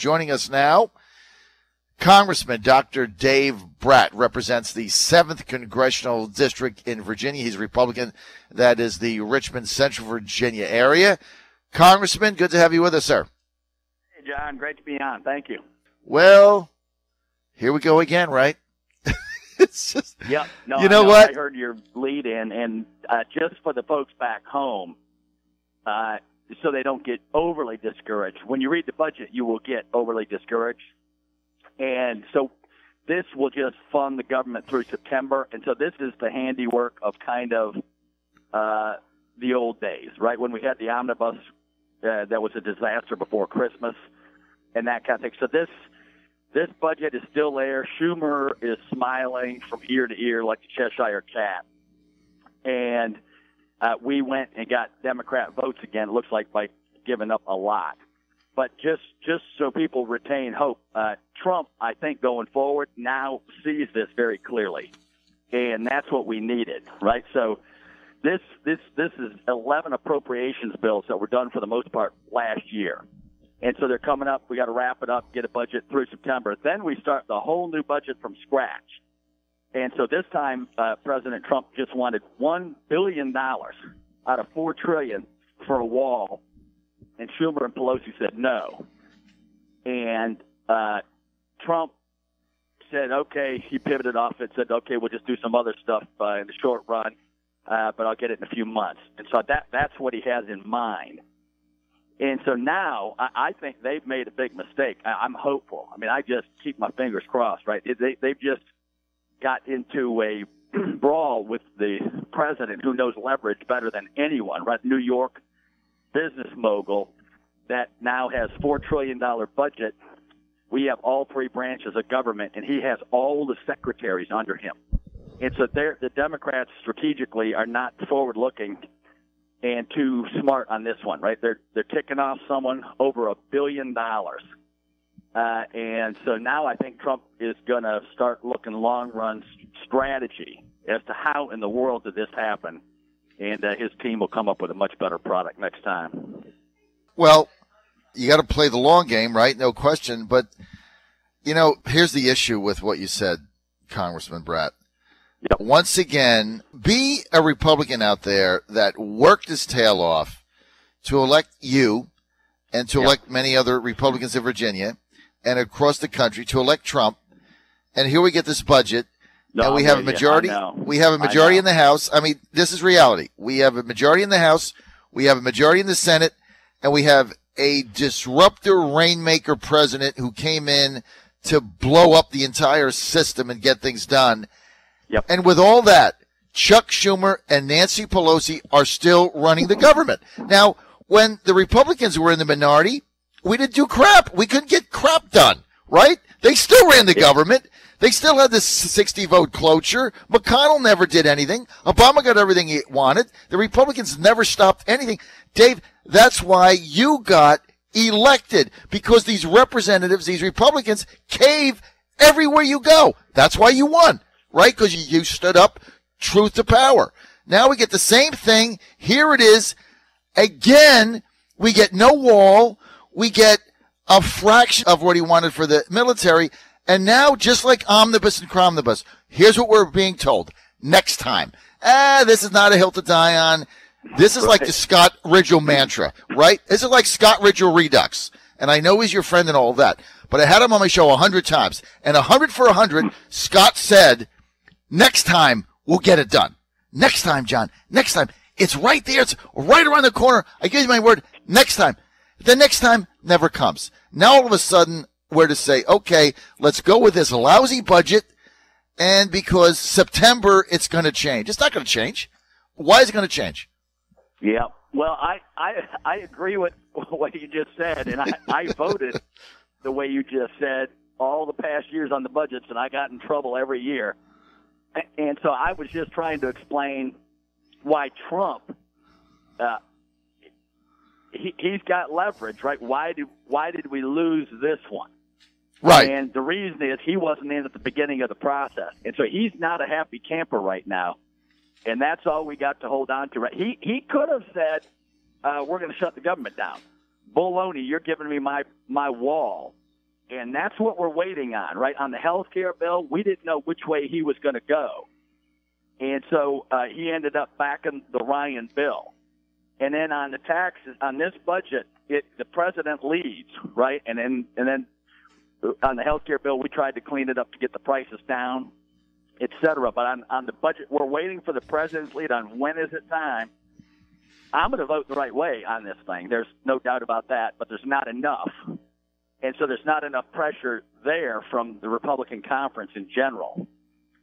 Joining us now, Congressman Dr. Dave Brat represents the 7th Congressional District in Virginia. He's a Republican. That is the Richmond, Central Virginia area. Congressman, good to have you with us, sir. Hey, John. Great to be on. Thank you. Well, here we go again, right? It's just, yep. No, you know what? I heard your lead in, and just for the folks back home, so they don't get overly discouraged. When you read the budget, you will get overly discouraged. And so this will just fund the government through September. And so this is the handiwork of kind of the old days, right? When we had the omnibus, that was a disaster before Christmas and that kind of thing. So this budget is still there. Schumer is smiling from ear to ear like the Cheshire Cat. And we went and got Democrat votes again, it looks like, by giving up a lot. But just so people retain hope, Trump, I think, going forward, now sees this very clearly. And that's what we needed, right? So this is 11 appropriations bills that were done for the most part last year. And so they're coming up. We got to wrap it up, get a budget through September. Then we start the whole new budget from scratch. And so this time, President Trump just wanted $1 billion out of $4 trillion for a wall. And Schumer and Pelosi said no. And Trump said, okay, he pivoted off and said, okay, we'll just do some other stuff in the short run, but I'll get it in a few months. And so that's what he has in mind. And so now I think they've made a big mistake. I'm hopeful. I mean, I just keep my fingers crossed, right? They've just got into a brawl with the president who knows leverage better than anyone, right? New York business mogul that now has $4 trillion budget. We have all three branches of government, and he has all the secretaries under him. And so the Democrats strategically are not forward-looking and too smart on this one, right? They're kicking off someone over $1 billion. And so now I think Trump is going to start looking long-run strategy as to how in the world did this happen. And his team will come up with a much better product next time. Well, you got to play the long game, right? No question. But, you know, here's the issue with what you said, Congressman Brat. Yep. Once again, be a Republican out there that worked his tail off to elect you and to elect many other Republicans in Virginia and across the country to elect Trump. And here we get this budget. No, and we have a majority. We have a majority in the House. I mean, this is reality. We have a majority in the House. We have a majority in the Senate, and we have a disruptor, rainmaker president who came in to blow up the entire system and get things done. Yep. And with all that, Chuck Schumer and Nancy Pelosi are still running the government. Now, when the Republicans were in the minority, we didn't do crap. We couldn't get crap done, right? They still ran the government. They still had this 60-vote cloture. McConnell never did anything. Obama got everything he wanted. The Republicans never stopped anything. Dave, that's why you got elected, because these representatives, these Republicans, cave everywhere you go. That's why you won, right? Because you stood up, truth to power. Now we get the same thing. Here it is. Again, we get no wall. We get a fraction of what he wanted for the military. And now, just like Omnibus and Cromnibus, here's what we're being told. Next time. This is not a hill to die on. This is like the Scott Ridgel mantra, right? This is like Scott Ridgel Redux. And I know he's your friend and all that. But I had him on my show 100 times. And 100 for 100, Scott said, next time, we'll get it done. Next time, John. Next time. It's right there. It's right around the corner. I give you my word. Next time. The next time never comes. Now, all of a sudden, we're to say, okay, let's go with this lousy budget, and because September, it's going to change. It's not going to change. Why is it going to change? Yeah, well, I agree with what you just said, and I voted the way you just said all the past years on the budgets, and I got in trouble every year. And so I was just trying to explain why Trump, he's got leverage, right? Why did we lose this one? Right. And the reason is he wasn't in at the beginning of the process. And so he's not a happy camper right now. And that's all we got to hold on to. Right? He could have said, we're going to shut the government down. Baloney, you're giving me my wall. And that's what we're waiting on, right? On the health care bill, we didn't know which way he was going to go. And so he ended up backing the Ryan bill. And then on the taxes, on this budget, the president leads, right? And then on the health care bill, we tried to clean it up to get the prices down, et cetera. But on the budget, we're waiting for the president's lead on when is it time. I'm going to vote the right way on this thing. There's no doubt about that, but there's not enough. And so there's not enough pressure there from the Republican conference in general.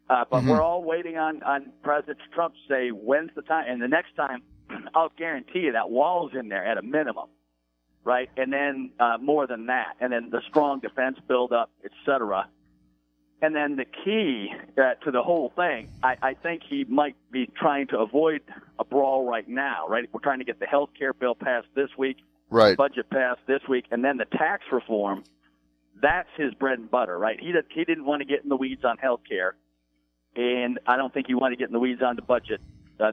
But we're all waiting on President Trump to say, when's the time? And the next time, I'll guarantee you that wall's in there at a minimum, right? And then more than that. And then the strong defense buildup, et cetera. And then the key to the whole thing, I think he might be trying to avoid a brawl right now, right? We're trying to get the health care bill passed this week, right? Budget passed this week, and then the tax reform, that's his bread and butter, right? He didn't want to get in the weeds on health care, and I don't think he wanted to get in the weeds on the budget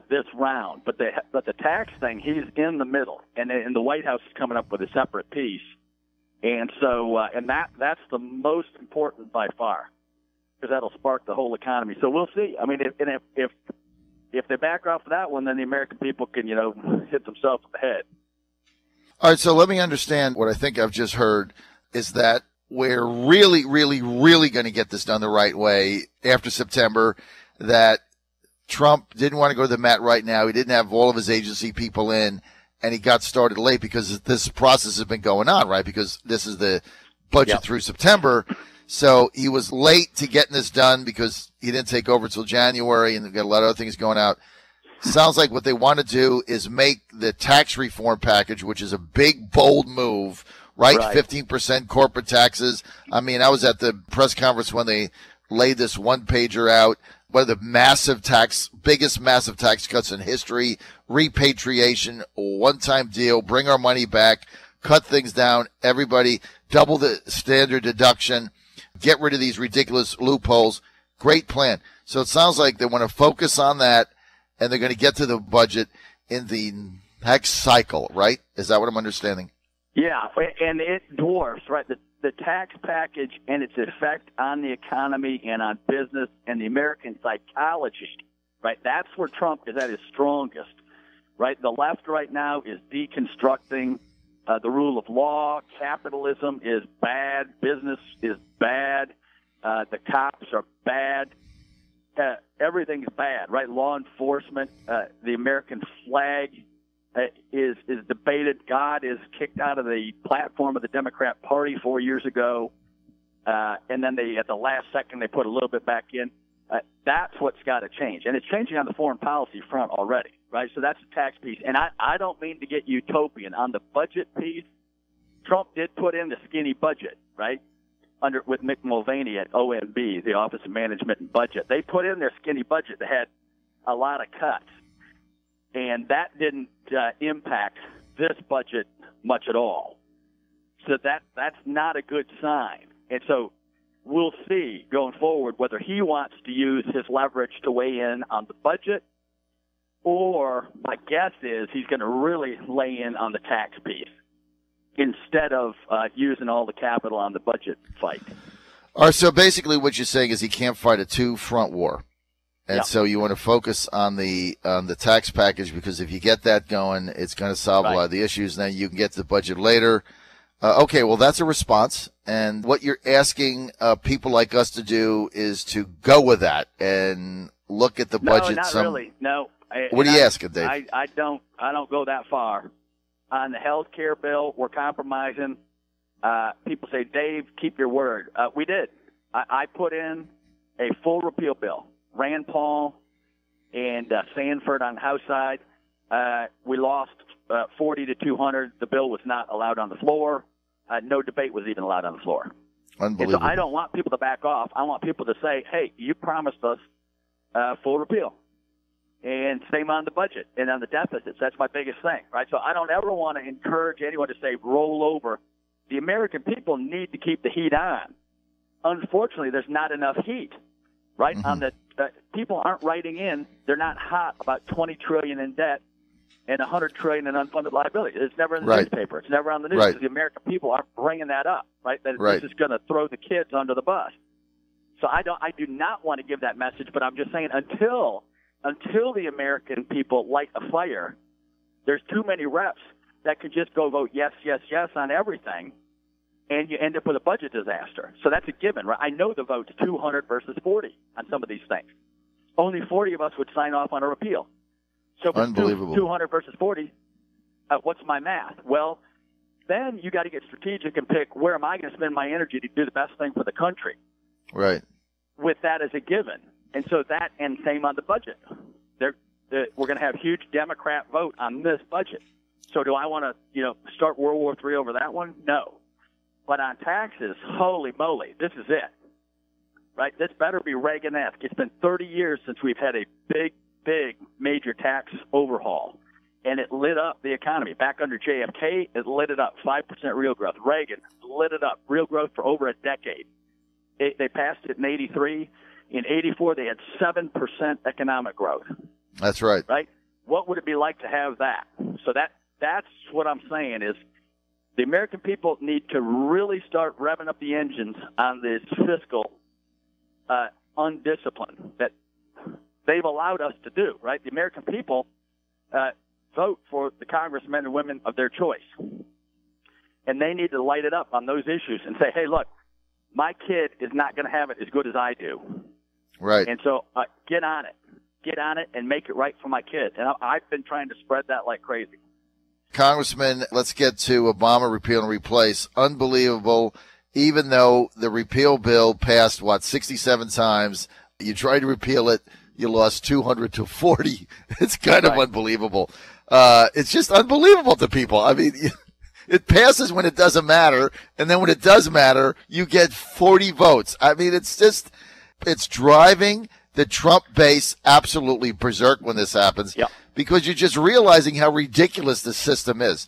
this round. But the tax thing, he's in the middle, and the White House is coming up with a separate piece. And so and that's the most important by far, because that'll spark the whole economy. So we'll see. I mean, if they back off of that one, then the American people can, hit themselves in the head. All right, so let me understand what I think I've just heard is that we're really, really, really going to get this done the right way after September, that Trump didn't want to go to the mat right now. He didn't have all of his agency people in, and he got started late because this process has been going on, right? Because this is the budget through September. So he was late to getting this done because he didn't take over until January, and they've got a lot of other things going out. Sounds like what they want to do is make the tax reform package, which is a big, bold move, right? 15% corporate taxes. I mean, I was at the press conference when they laid this one-pager out. One of the biggest massive tax cuts in history, repatriation, one-time deal, bring our money back, cut things down, everybody, double the standard deduction, get rid of these ridiculous loopholes. Great plan. So it sounds like they want to focus on that, and they're going to get to the budget in the next cycle, right? Is that what I'm understanding? Yeah, and it dwarfs, right, the tax package and its effect on the economy and on business and the American psychology, right? That's where Trump is at his strongest, right? The left right now is deconstructing the rule of law. Capitalism is bad. Business is bad. The cops are bad. Everything's bad, right? Law enforcement, the American flag is debated. God is kicked out of the platform of the Democrat Party 4 years ago, and then at the last second they put a little bit back in. That's what's got to change, and it's changing on the foreign policy front already, right? So that's the tax piece, and I don't mean to get utopian on the budget piece. Trump did put in the skinny budget, right? With Mick Mulvaney at OMB, the Office of Management and Budget. They put in their skinny budget that had a lot of cuts, and that didn't impact this budget much at all. So that's not a good sign. And so we'll see going forward whether he wants to use his leverage to weigh in on the budget, or my guess is he's going to really lay in on the tax piece instead of using all the capital on the budget fight. All right, so basically what you're saying is he can't fight a two-front war. And so you want to focus on the tax package, because if you get that going, it's going to solve a lot of the issues. And then you can get to the budget later. Okay, well, that's a response. And what you're asking people like us to do is to go with that and look at the budget. No, not really. No. What are you asking, Dave? I don't go that far. On the health care bill, we're compromising. People say, Dave, keep your word. We did. I put in a full repeal bill. Rand Paul and Sanford on the House side. We lost 40 to 200. The bill was not allowed on the floor. No debate was even allowed on the floor. Unbelievable. And so I don't want people to back off. I want people to say, hey, you promised us full repeal. And same on the budget and on the deficits. That's my biggest thing, right? So I don't ever want to encourage anyone to say roll over. The American people need to keep the heat on. Unfortunately, there's not enough heat, right? On the people aren't writing in. They're not hot about $20 trillion in debt and $100 trillion in unfunded liability. It's never in the Right. newspaper. It's never on the news. Right. The American people aren't bringing that up, right? That Right. this is going to throw the kids under the bus. So I do not want to give that message, but I'm just saying until the American people light a fire, there's too many reps that could just go vote yes, yes, yes on everything, and you end up with a budget disaster. So that's a given, right? I know the vote's 200 versus 40 on some of these things. Only 40 of us would sign off on a repeal. So if it's Unbelievable. 200 versus 40, what's my math? Well, then you got to get strategic and pick where am I going to spend my energy to do the best thing for the country. Right. With that as a given. And so that, and same on the budget. We're going to have huge Democrat vote on this budget. So do I want to, start World War III over that one? No. But on taxes, holy moly, this is it. Right? This better be Reagan-esque. It's been 30 years since we've had a big major tax overhaul. And it lit up the economy. Back under JFK, it lit it up. 5% real growth. Reagan lit it up. Real growth for over a decade. They passed it in 83. In 84, they had 7% economic growth. That's right. Right? What would it be like to have that? So that's what I'm saying is the American people need to really start revving up the engines on this fiscal undiscipline that they've allowed us to do, right? The American people vote for the congressmen and women of their choice. And they need to light it up on those issues and say, hey, look, my kid is not going to have it as good as I do. Right. And so get on it. Get on it and make it right for my kid. And I've been trying to spread that like crazy. Congressman, let's get to Obama repeal and replace. Unbelievable. Even though the repeal bill passed, 67 times, you tried to repeal it, you lost 200 to 40. It's kind of unbelievable. It's just unbelievable to people. I mean, it passes when it doesn't matter, and then when it does matter, you get 40 votes. I mean, it's driving the Trump base absolutely berserk when this happens, because you're just realizing how ridiculous the system is.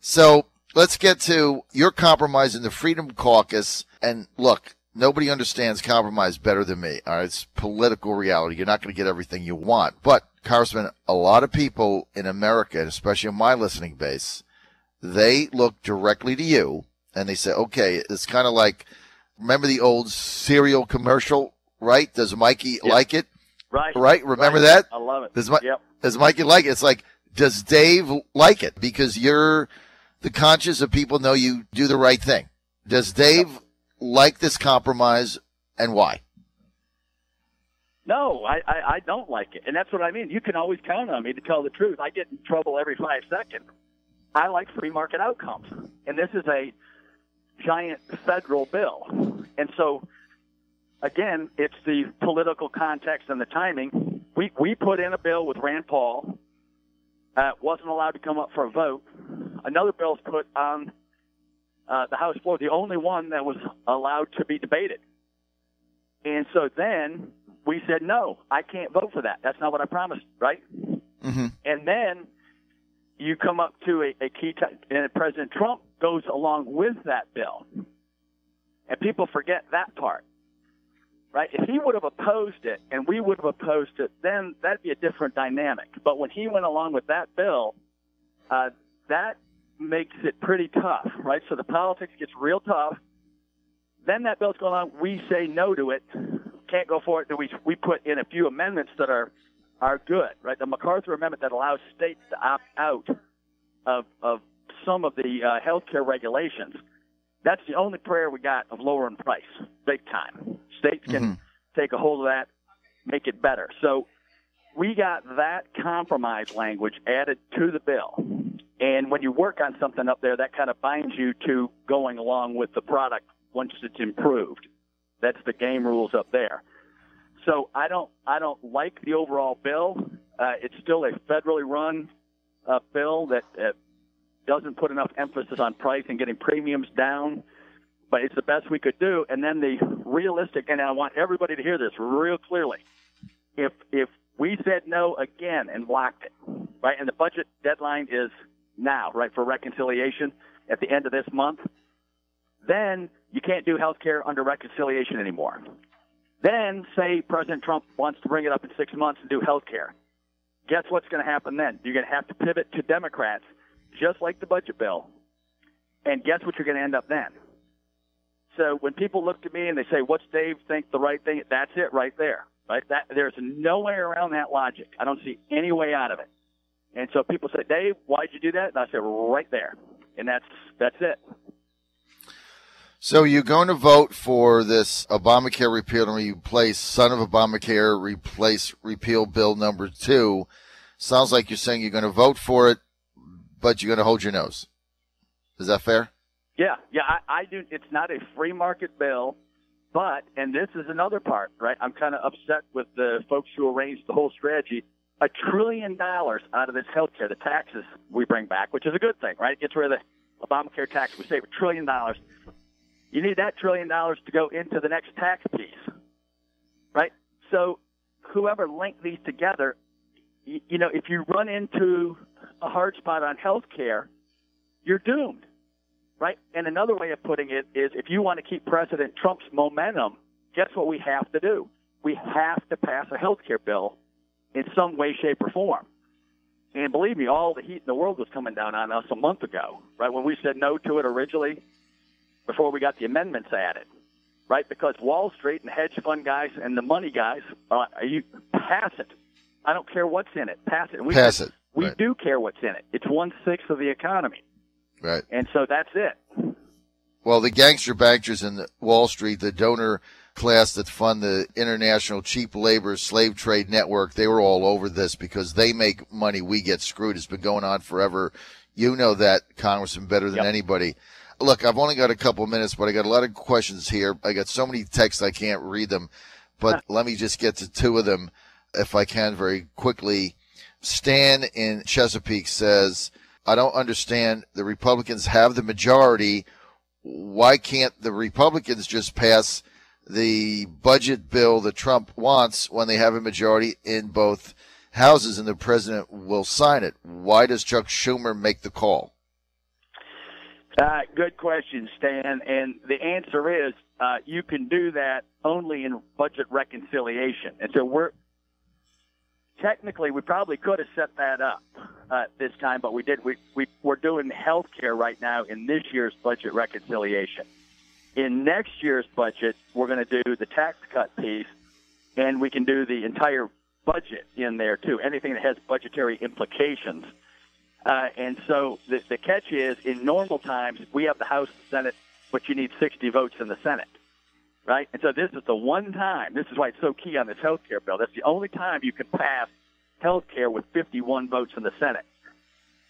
So let's get to your compromise in the Freedom Caucus. And look, nobody understands compromise better than me. All right, it's political reality. You're not going to get everything you want. But, Congressman, a lot of people in America, and especially in my listening base, they look directly to you, and they say, okay, it's kind of like, remember the old cereal commercial, right? Does Mikey like it? Right. Right? Remember that? I love it. Does Mikey like it? It's like, does Dave like it? Because you're the conscience of people know you do the right thing. Does Dave like this compromise, and why? No, I don't like it. And that's what I mean. You can always count on me to tell the truth. I get in trouble every 5 seconds. I like free market outcomes. And this is a giant federal bill. And so, again, it's the political context and the timing. We put in a bill with Rand Paul. Wasn't allowed to come up for a vote. Another bill is put on the House floor, the only one that was allowed to be debated. And so then we said, no, I can't vote for that. That's not what I promised, right? Mm-hmm. And then you come up to a key time, and President Trump goes along with that bill. And people forget that part, right? If he would have opposed it and we would have opposed it, then that'd be a different dynamic. But when he went along with that bill, that makes it pretty tough, right? So the politics gets real tough. Then that bill's going on. We say no to it. Can't go for it. We put in a few amendments that are good, right? The MacArthur Amendment that allows states to opt out of some of the healthcare regulations. That's the only prayer we got of lowering price, big time. States can take a hold of that, make it better. So we got that compromise language added to the bill. And when you work on something up there, that kind of binds you to going along with the product once it's improved. That's the game rules up there. So I don't like the overall bill. It's still a federally run bill that doesn't put enough emphasis on price and getting premiums down, but it's the best we could do. And then the realistic, and I want everybody to hear this real clearly, if we said no again and blocked it, right, and the budget deadline is now, right, for reconciliation at the end of this month, then you can't do health care under reconciliation anymore. Then say President Trump wants to bring it up in 6 months and do health care. guess what's going to happen then? You're going to have to pivot to Democrats, just like the budget bill. And guess what you're going to end up then? So when people look to me and they say, what's Dave think the right thing? That's it right there. Right? There's no way around that logic. I don't see any way out of it. And so people say, Dave, why'd you do that? And I say, right there. And that's it. So you're going to vote for this Obamacare repeal and replace, son of Obamacare, replace repeal bill number 2. Sounds like you're saying you're going to vote for it, but you're going to hold your nose. Is that fair? Yeah, I do. It's not a free market bill, but, and this is another part, right? I'm kind of upset with the folks who arranged the whole strategy. $1 trillion out of this health care, the taxes we bring back, which is a good thing, right? It gets rid of the Obamacare tax. We save $1 trillion. You need that $1 trillion to go into the next tax piece, right? So whoever linked these together, you know, if you run into a hard spot on health care, you're doomed, right? And another way of putting it is if you want to keep President Trump's momentum, guess what we have to do? We have to pass a health care bill in some way, shape, or form. And believe me, all the heat in the world was coming down on us a month ago, right, when we said no to it originally before we got the amendments added, right? Because Wall Street and hedge fund guys and the money guys, you pass it. I don't care what's in it. Pass it. And we do care what's in it. It's 1/6 of the economy. Right. And so that's it. Well, the gangster bankers in Wall Street, the donor class that fund the international cheap labor slave trade network, they were all over this because they make money. We get screwed. It's been going on forever. You know that, Congressman, better than anybody. Look, I've only got a couple of minutes, but I got a lot of questions here. I got so many texts I can't read them, but let me just get to 2 of them if I can very quickly. Stan in Chesapeake says, I don't understand. The Republicans have the majority. Why can't the Republicans just pass the budget bill that Trump wants when they have a majority in both houses and the president will sign it? Why does Chuck Schumer make the call? Good question, Stan. And the answer is you can do that only in budget reconciliation. And so technically, we probably could have set that up this time, but we did. We're doing health care right now in this year's budget reconciliation. In next year's budget, we're going to do the tax cut piece, and we can do the entire budget in there, too, anything that has budgetary implications. And so the catch is, in normal times, we have the House and Senate, but you need 60 votes in the Senate, right? And so this is the one time, this is why it's so key on this health care bill, that's the only time you can pass health care with 51 votes in the Senate.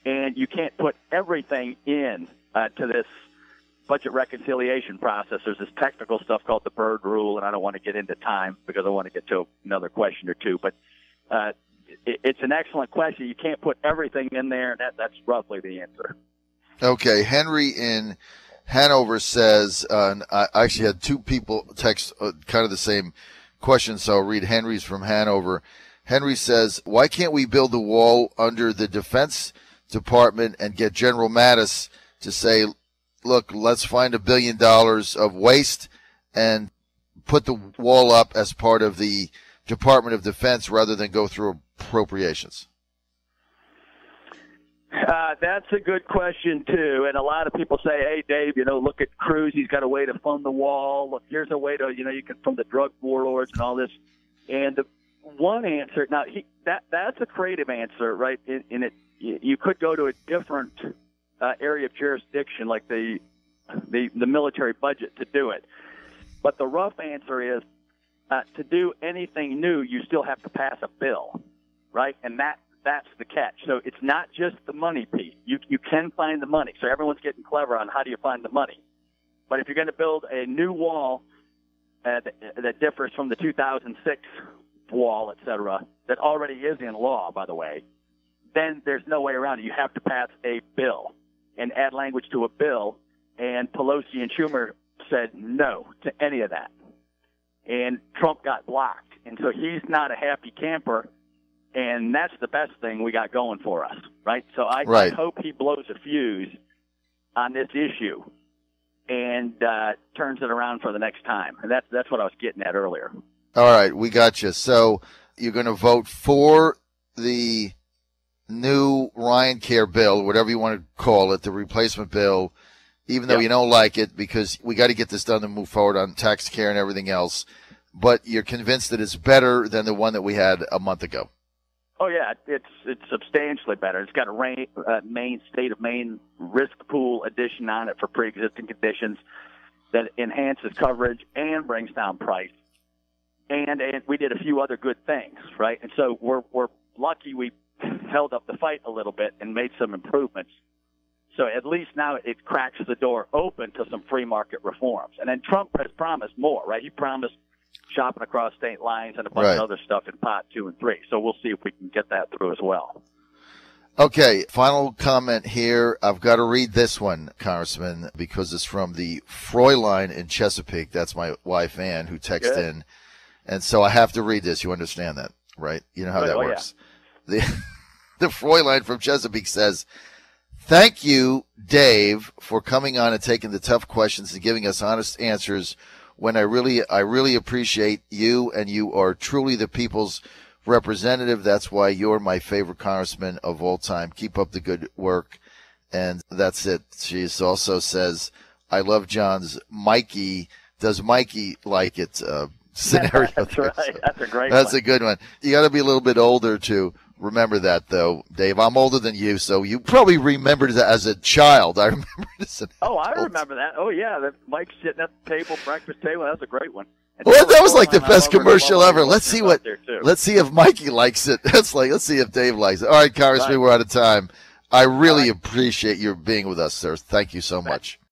And you can't put everything in to this budget reconciliation process. There's this technical stuff called the Byrd Rule, and I don't want to get into time because I want to get to another question or two. But it's an excellent question. You can't put everything in there, and that's roughly the answer. Okay. Henry in Hanover says, and I actually had 2 people text kind of the same question, so I'll read Henry's from Hanover. Henry says, why can't we build a wall under the Defense Department and get General Mattis to say, look, let's find $1 billion of waste and put the wall up as part of the Department of Defense rather than go through appropriations? That's a good question, too. And a lot of people say, hey, Dave, look at Cruz. He's got a way to fund the wall. Look, here's a way to, you can fund the drug warlords and all this. And the one answer, now, that's a creative answer, right? In it, you could go to a different area of jurisdiction, like the military budget, to do it. But the rough answer is to do anything new, you still have to pass a bill, right? And that's the catch. So it's not just the money piece. You can find the money. So everyone's getting clever on how do you find the money. But if you're going to build a new wall that differs from the 2006 wall, et cetera, that already is in law, by the way, then there's no way around it. You have to pass a bill and add language to a bill. And Pelosi and Schumer said no to any of that. And Trump got blocked. And so he's not a happy camper. And that's the best thing we got going for us, right? So I hope he blows a fuse on this issue and turns it around for the next time. And that's what I was getting at earlier. All right, we got you. So you're going to vote for the new Ryan Care bill, whatever you want to call it, the replacement bill, even though you don't like it, because we got to get this done to move forward on tax care and everything else. But you're convinced that it's better than the one that we had a month ago. Oh yeah, it's substantially better. It's got a Maine state of Maine risk pool addition on it for pre-existing conditions that enhances coverage and brings down price. And we did a few other good things, right? And so we're lucky we held up the fight a little bit and made some improvements. So at least now it cracks the door open to some free market reforms. And then Trump has promised more, right? He promised shopping across state lines and a bunch of other stuff in Pot 2 and 3. So we'll see if we can get that through as well. Okay, final comment here. I've got to read this one, Congressman, because it's from the Fräulein in Chesapeake. That's my wife, Ann, who texted in. And so I have to read this. You understand that, right? You know how that works. Yeah. The Fräulein from Chesapeake says, "Thank you, Dave, for coming on and taking the tough questions and giving us honest answers when I really appreciate you, and you are truly the people's representative. That's why you're my favorite congressman of all time. Keep up the good work." And that's it. She also says, "I love John's Mikey. Does Mikey like it?" Scenario. That's right. So that's a great one. That's a good one. You got to be a little bit older to remember that, though, Dave. I'm older than you, so you probably remembered that as a child. I remember this. Oh, I remember that. Oh, yeah. Mike sitting at the table, breakfast table. That was a great one. Well, that was like the best commercial ever. Let's see if Mikey likes it. Let's see if Dave likes it. All right, Congressman, we're out of time. I really appreciate your being with us, sir. Thank you so much.